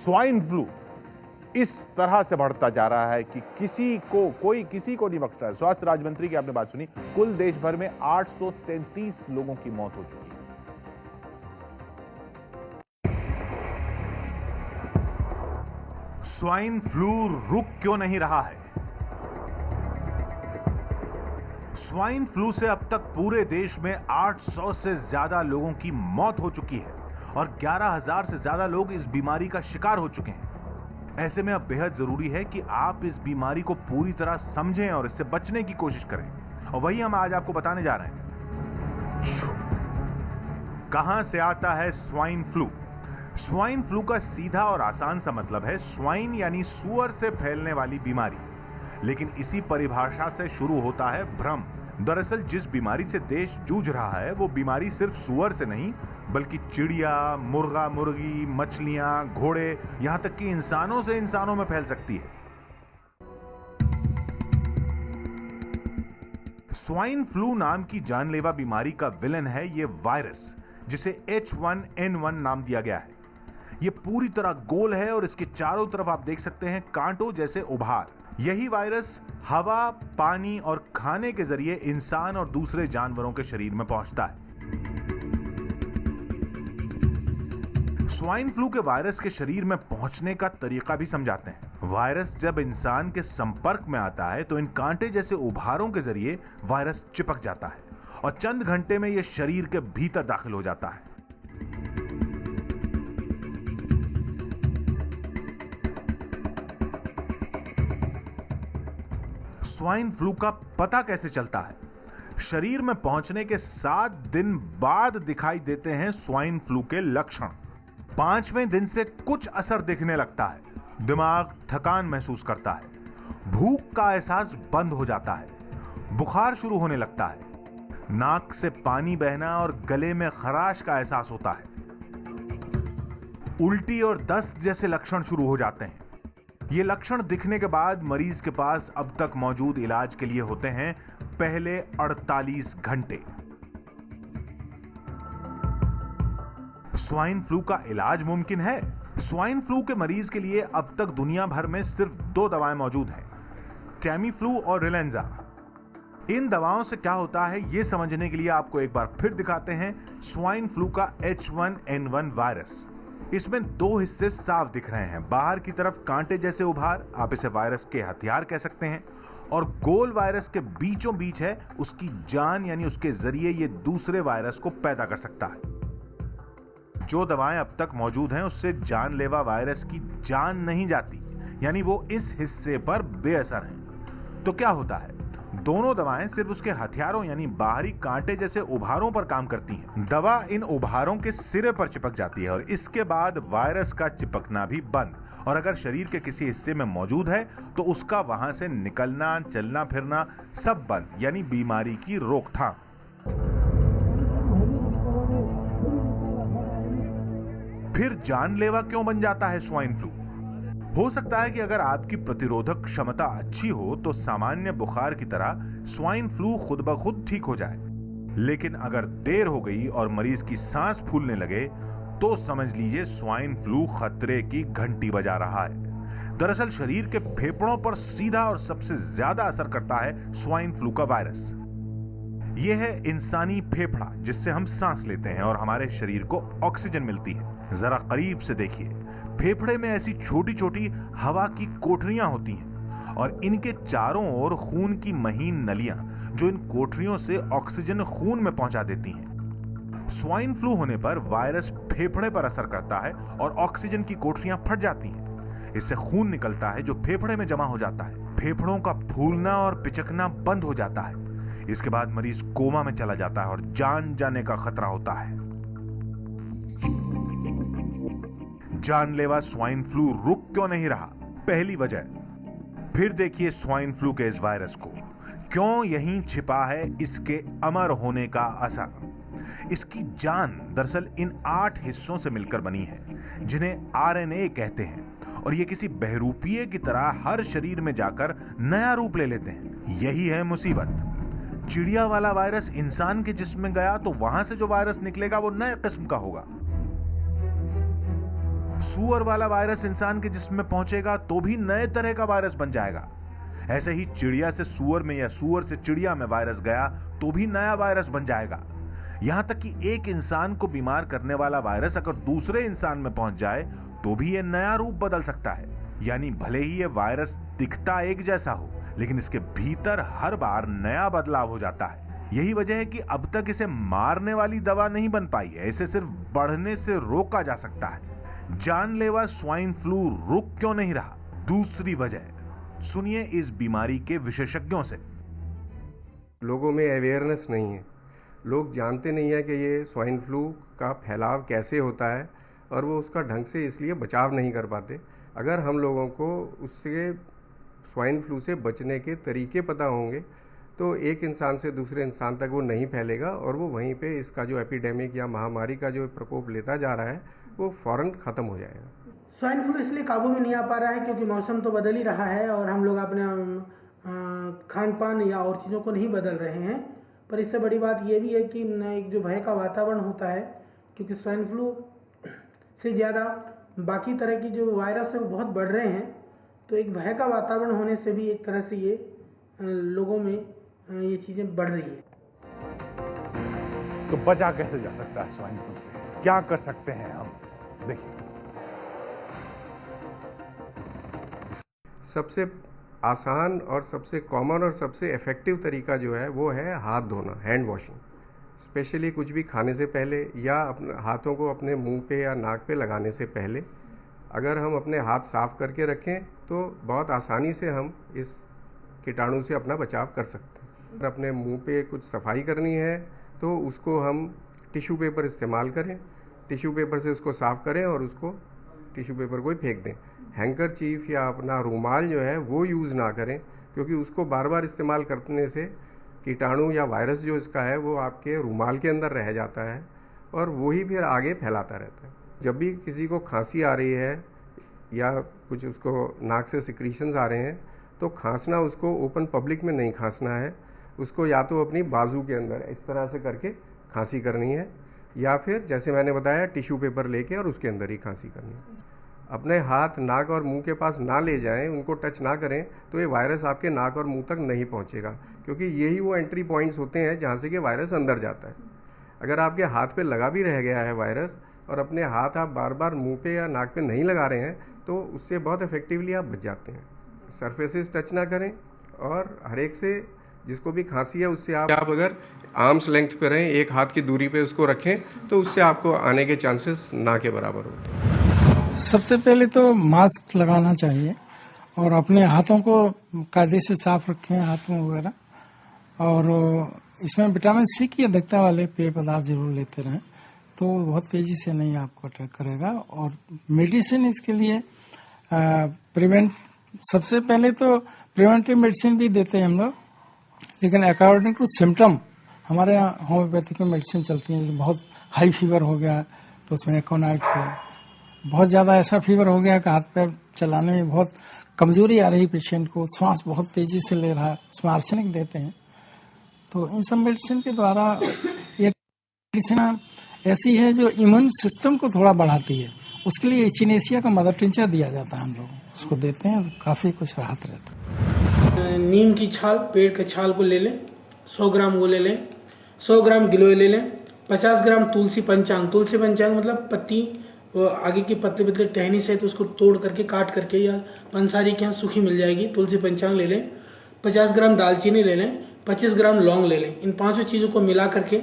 Swine flu इस तरह से बढ़ता जा रहा है कि कोई किसी को नहीं बख्शता है। स्वास्थ्य राज्य मंत्री की आपने बात सुनी, कुल देश भर में 833 लोगों की मौत हो चुकी है। स्वाइन फ्लू रुक क्यों नहीं रहा है? स्वाइन फ्लू से अब तक पूरे देश में 800 से ज्यादा लोगों की मौत हो चुकी है और 11,000 से ज्यादा लोग इस बीमारी का शिकार हो चुके हैं। ऐसे में अब बेहद जरूरी है कि आप इस बीमारी को पूरी तरह समझें और इससे बचने की कोशिश करें, और वही हम आज आपको बताने जा रहे हैं। कहां से आता है स्वाइन फ्लू? स्वाइन फ्लू का सीधा और आसान सा मतलब है स्वाइन यानी सुअर से फैलने वाली बीमारी, लेकिन इसी परिभाषा से शुरू होता है भ्रम। दरअसल जिस बीमारी से देश जूझ रहा है वो बीमारी सिर्फ सुअर से नहीं बल्कि चिड़िया, मुर्गा मुर्गी, मछलियां, घोड़े, यहां तक कि इंसानों से इंसानों में फैल सकती है। स्वाइन फ्लू नाम की जानलेवा बीमारी का विलन है ये वायरस, जिसे H1N1 नाम दिया गया है। ये पूरी तरह गोल है और इसके चारों तरफ आप देख सकते हैं कांटों जैसे उभार। यही वायरस हवा, पानी और खाने के जरिए इंसान और दूसरे जानवरों के शरीर में पहुंचता है। स्वाइन फ्लू के वायरस के शरीर में पहुंचने का तरीका भी समझाते हैं। वायरस जब इंसान के संपर्क में आता है तो इन कांटे जैसे उभारों के जरिए वायरस चिपक जाता है और चंद घंटे में यह शरीर के भीतर दाखिल हो जाता है। स्वाइन फ्लू का पता कैसे चलता है? शरीर में पहुंचने के 7 दिन बाद दिखाई देते हैं स्वाइन फ्लू के लक्षण। 5वें दिन से कुछ असर दिखने लगता है। दिमाग थकान महसूस करता है, भूख का एहसास बंद हो जाता है, बुखार शुरू होने लगता है, नाक से पानी बहना और गले में खराश का एहसास होता है, उल्टी और दस्त जैसे लक्षण शुरू हो जाते हैं। ये लक्षण दिखने के बाद मरीज के पास अब तक मौजूद इलाज के लिए होते हैं पहले 48 घंटे। स्वाइन फ्लू का इलाज मुमकिन है? स्वाइन फ्लू के मरीज के लिए अब तक दुनिया भर में सिर्फ 2 दवाएं मौजूद हैं, टैमीफ्लू और रिलेंजा। इन दवाओं से क्या होता है ये समझने के लिए आपको एक बार फिर दिखाते हैं स्वाइन फ्लू का H1N1 वायरस। इसमें 2 हिस्से साफ दिख रहे हैं। बाहर की तरफ कांटे जैसे उभार, आप इसे वायरस के हथियार कह सकते हैं, और गोल वायरस के बीचों बीच है उसकी जान, यानी उसके जरिए ये दूसरे वायरस को पैदा कर सकता है। जो दवाएं अब तक मौजूद हैं उससे जानलेवा वायरस की जान नहीं जाती, यानी वो इस हिस्से पर बेअसर हैं। तो क्या होता है? दोनों दवाएं सिर्फ उसके हथियारों यानी बाहरी कांटे जैसे उभारों पर काम करती हैं। दवा इन उभारों के सिरे पर चिपक जाती है और इसके बाद वायरस का चिपकना भी बंद, और अगर शरीर के किसी हिस्से में मौजूद है तो उसका वहां से निकलना, चलना फिरना सब बंद, यानी बीमारी की रोकथाम। फिर जानलेवा क्यों बन जाता है स्वाइन फ्लू? हो सकता है कि अगर आपकी प्रतिरोधक क्षमता अच्छी हो तो सामान्य बुखार की तरह स्वाइन फ्लू खुद ब खुद ठीक हो जाए, लेकिन अगर देर हो गई और मरीज की सांस फूलने लगे तो समझ लीजिए स्वाइन फ्लू खतरे की घंटी बजा रहा है। दरअसल शरीर के फेफड़ों पर सीधा और सबसे ज्यादा असर करता है स्वाइन फ्लू का वायरस। यह है इंसानी फेफड़ा जिससे हम सांस लेते हैं और हमारे शरीर को ऑक्सीजन मिलती है। जरा करीब से देखिए, फेफड़े में ऐसी छोटी छोटी हवा की कोठरियां होती हैं और इनके चारों ओर खून की महीन नलियां जो इन कोठरियों से ऑक्सीजन खून में पहुंचा देती हैं। स्वाइन फ्लू होने पर वायरस फेफड़े पर असर करता है और ऑक्सीजन की कोठरियां फट जाती हैं। इससे खून निकलता है जो फेफड़े में जमा हो जाता है। फेफड़ों का फूलना और पिचकना बंद हो जाता है। इसके बाद मरीज कोमा में चला जाता है और जान जाने का खतरा होता है। जानलेवा स्वाइन फ्लू रुक क्यों नहीं रहा? पहली वजह, फिर देखिए स्वाइन फ्लू के इस वायरस को, क्यों यहीं छिपा है इसके अमर होने का असर। इसकी जान दरअसल इन 8 हिस्सों से मिलकर बनी है जिन्हें RNA कहते हैं, और ये किसी बहरूपीय की तरह हर शरीर में जाकर नया रूप ले लेते हैं। यही है मुसीबत। चिड़िया वाला वायरस इंसान के जिस्म में गया तो वहां से जो वायरस निकलेगा वो नए किस्म का होगा। सूअर वाला वायरस इंसान के जिस्म में पहुंचेगा तो भी नए तरह का वायरस बन जाएगा। ऐसे ही चिड़िया से सूअर में या सूअर से चिड़िया में वायरस गया तो भी नया वायरस बन जाएगा। यहां तक कि एक इंसान को बीमार करने वाला वायरस अगर दूसरे इंसान में पहुंच जाए तो भी यह नया रूप बदल सकता है। यानी भले ही यह वायरस दिखता एक जैसा हो, लेकिन इसके भीतर हर बार नया बदलाव हो जाता है। यही वजह है कि अब तक इसे मारने वाली दवा नहीं बन पाई है, इसे सिर्फ बढ़ने से रोका जा सकता है। जानलेवा स्वाइन फ्लू रुक क्यों नहीं रहा? दूसरी वजह सुनिए इस बीमारी के विशेषज्ञों से। लोगों में अवेयरनेस नहीं है, लोग जानते नहीं है कि ये स्वाइन फ्लू का फैलाव कैसे होता है और वो उसका ढंग से इसलिए बचाव नहीं कर पाते। अगर हम लोगों को उससे स्वाइन फ्लू से बचने के तरीके पता होंगे तो एक इंसान से दूसरे इंसान तक वो नहीं फैलेगा और वो वहीं पे इसका जो एपिडेमिक या महामारी का जो प्रकोप लेता जा रहा है वो फौरन ख़त्म हो जाएगा। स्वाइन फ्लू इसलिए काबू में नहीं आ पा रहा है क्योंकि मौसम तो बदल ही रहा है और हम लोग अपने खान पान या और चीज़ों को नहीं बदल रहे हैं। पर इससे बड़ी बात यह भी है कि एक जो भय का वातावरण होता है, क्योंकि स्वाइन फ्लू से ज़्यादा बाकी तरह की जो वायरस है वो बहुत बढ़ रहे हैं, तो एक भय का वातावरण होने से भी एक तरह से ये लोगों में ये चीज़ें बढ़ रही है। तो बचा कैसे जा सकता है स्वाइन फ्लू से? क्या कर सकते हैं हम? देखिए, सबसे आसान और सबसे कॉमन और सबसे इफ़ेक्टिव तरीका जो है वो है हाथ धोना, हैंड वॉशिंग। स्पेशली कुछ भी खाने से पहले या अपने हाथों को अपने मुंह पे या नाक पे लगाने से पहले अगर हम अपने हाथ साफ करके रखें तो बहुत आसानी से हम इस कीटाणु से अपना बचाव कर सकते हैं। अगर अपने मुंह पे कुछ सफाई करनी है तो उसको हम टिश्यू पेपर इस्तेमाल करें, टिश्यू पेपर से उसको साफ़ करें और उसको टिश्यू पेपर को ही फेंक दें। हैंकरचीफ या अपना रूमाल जो है वो यूज़ ना करें, क्योंकि उसको बार बार इस्तेमाल करने से कीटाणु या वायरस जो इसका है वो आपके रूमाल के अंदर रह जाता है और वही फिर आगे फैलाता रहता है। जब भी किसी को खांसी आ रही है या कुछ उसको नाक से सिक्रीशंस आ रहे हैं तो खांसना उसको ओपन पब्लिक में नहीं खांसना है, उसको या तो अपनी बाजू के अंदर इस तरह से करके खांसी करनी है या फिर जैसे मैंने बताया टिश्यू पेपर लेके और उसके अंदर ही खांसी करनी है। अपने हाथ नाक और मुंह के पास ना ले जाएं, उनको टच ना करें तो ये वायरस आपके नाक और मुंह तक नहीं पहुंचेगा, क्योंकि यही वो एंट्री पॉइंट्स होते हैं जहां से कि वायरस अंदर जाता है। अगर आपके हाथ पे लगा भी रह गया है वायरस और अपने हाथ आप बार बार मुंह पे या नाक पे नहीं लगा रहे हैं तो उससे बहुत इफेक्टिवली आप बच जाते हैं। सरफेसेस टच ना करें और हर एक से जिसको भी खांसी है उससे आप अगर आर्म्स लेंथ पे रहें, एक हाथ की दूरी पे उसको रखें तो उससे आपको आने के चांसेस ना के बराबर होते हैं। सबसे पहले तो मास्क लगाना चाहिए और अपने हाथों को कायदे से साफ रखें, हाथों वगैरह। और इसमें विटामिन सी की अधिकता वाले पेय पदार्थ जरूर लेते रहें, तो बहुत तेजी से नहीं आपको अटैक करेगा। और मेडिसिन इसके लिए सबसे पहले तो प्रिवेंटिव मेडिसिन भी देते हैं हम लोग, लेकिन अकॉर्डिंग टू सिम्टम हमारे यहाँ होम्योपैथिक में मेडिसिन चलती है। बहुत हाई फीवर हो गया तो उसमें एकोनाइट है, बहुत ज़्यादा ऐसा फीवर हो गया कि हाथ पैर चलाने में बहुत कमजोरी आ रही पेशेंट को, श्वास बहुत तेजी से ले रहा है, उसमें आर्सेनिक देते हैं। तो इन सब मेडिसिन के द्वारा ये मेडिसिन ऐसी है जो इम्यून सिस्टम को थोड़ा बढ़ाती है, उसके लिए एचिनेशिया का मदर टिंचर दिया जाता है, हम लोग उसको देते हैं, काफ़ी कुछ राहत रहता है। नीम की छाल, पेड़ के छाल को ले लें, 100 ग्राम वो ले लें, 100 ग्राम गिलोय ले लें, 50 ग्राम तुलसी पंचांग। तुलसी पंचांग मतलब पत्ती, वो आगे की पत्ते बदले टहनी से, तो उसको तोड़ करके काट करके, या पंसारी के यहाँ सूखी मिल जाएगी, तुलसी पंचांग ले लें। 50 ग्राम दालचीनी ले लें, 25 ग्राम लौंग ले लें। इन पांचों चीज़ों को मिला करके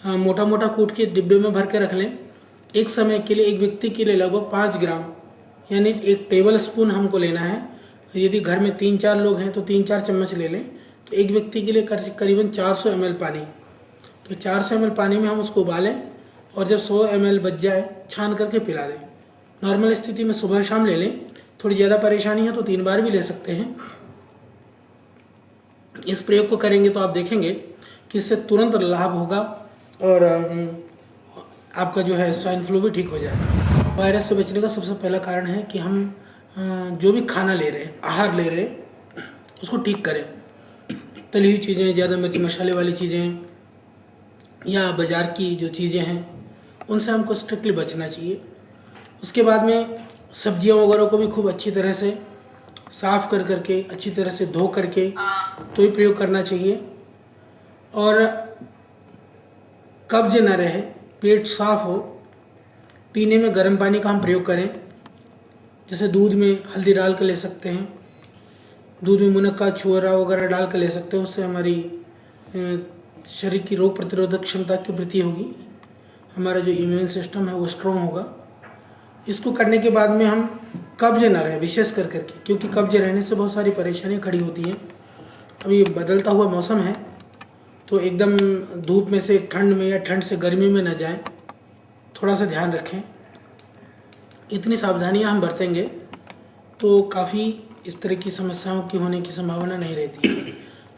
मोटा मोटा कूट के डिब्बे में भर के रख लें। एक समय के लिए एक व्यक्ति के लिए लगभग 5 ग्राम यानी 1 टेबल स्पून हमको लेना है। यदि घर में 3-4 लोग हैं तो 3-4 चम्मच ले लें। तो एक व्यक्ति के लिए करीबन 400 ml पानी, तो 400 ml पानी में हम उसको उबालें और जब 100 ml बच जाए छान करके पिला दें। नॉर्मल स्थिति में सुबह शाम ले लें, थोड़ी ज़्यादा परेशानी है तो 3 बार भी ले सकते हैं। इस प्रयोग को करेंगे तो आप देखेंगे कि इससे तुरंत लाभ होगा और आपका जो है स्वाइन फ्लू भी ठीक हो जाएगा। वायरस से बचने का सबसे पहला कारण है कि हम जो भी खाना ले रहे हैं, आहार ले रहे हैं, उसको ठीक करें। तली हुई चीज़ें, ज़्यादा मिर्च मसाले वाली चीज़ें या बाज़ार की जो चीज़ें हैं उनसे हमको स्ट्रिक्टली बचना चाहिए। उसके बाद में सब्जियों वगैरह को भी खूब अच्छी तरह से साफ कर करके, अच्छी तरह से धो करके तो ही प्रयोग करना चाहिए। और कब्ज न रहे, पेट साफ हो, पीने में गर्म पानी का हम प्रयोग करें। जैसे दूध में हल्दी डाल कर ले सकते हैं, दूध में मुनक्का, छुआरा वगैरह डाल कर ले सकते हैं। उससे हमारी शरीर की रोग प्रतिरोधक क्षमता की वृद्धि होगी, हमारा जो इम्यून सिस्टम है वो स्ट्रॉन्ग होगा। इसको करने के बाद में हम कब्ज ना रहे, विशेष कर करके, क्योंकि कब्ज रहने से बहुत सारी परेशानियां खड़ी होती हैं। अभी बदलता हुआ मौसम है, तो एकदम धूप में से ठंड में या ठंड से गर्मी में न जाएं, थोड़ा सा ध्यान रखें। इतनी सावधानियां हम बरतेंगे तो काफ़ी इस तरह की समस्याओं की होने की संभावना नहीं रहती है।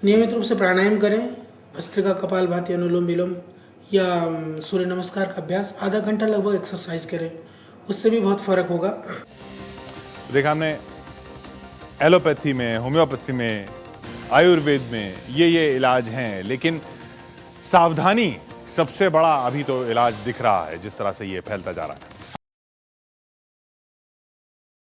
नियमित रूप से प्राणायाम करें, भस्त्रिका, कपालभाति, अनुलोम विलोम या सूर्य नमस्कार का अभ्यास आधा घंटा लगभग एक्सरसाइज करें, उससे भी बहुत फर्क होगा। देखा हमने एलोपैथी में, होम्योपैथी में, आयुर्वेद में ये इलाज हैं, लेकिन सावधानी सबसे बड़ा अभी तो इलाज दिख रहा है जिस तरह से ये फैलता जा रहा है।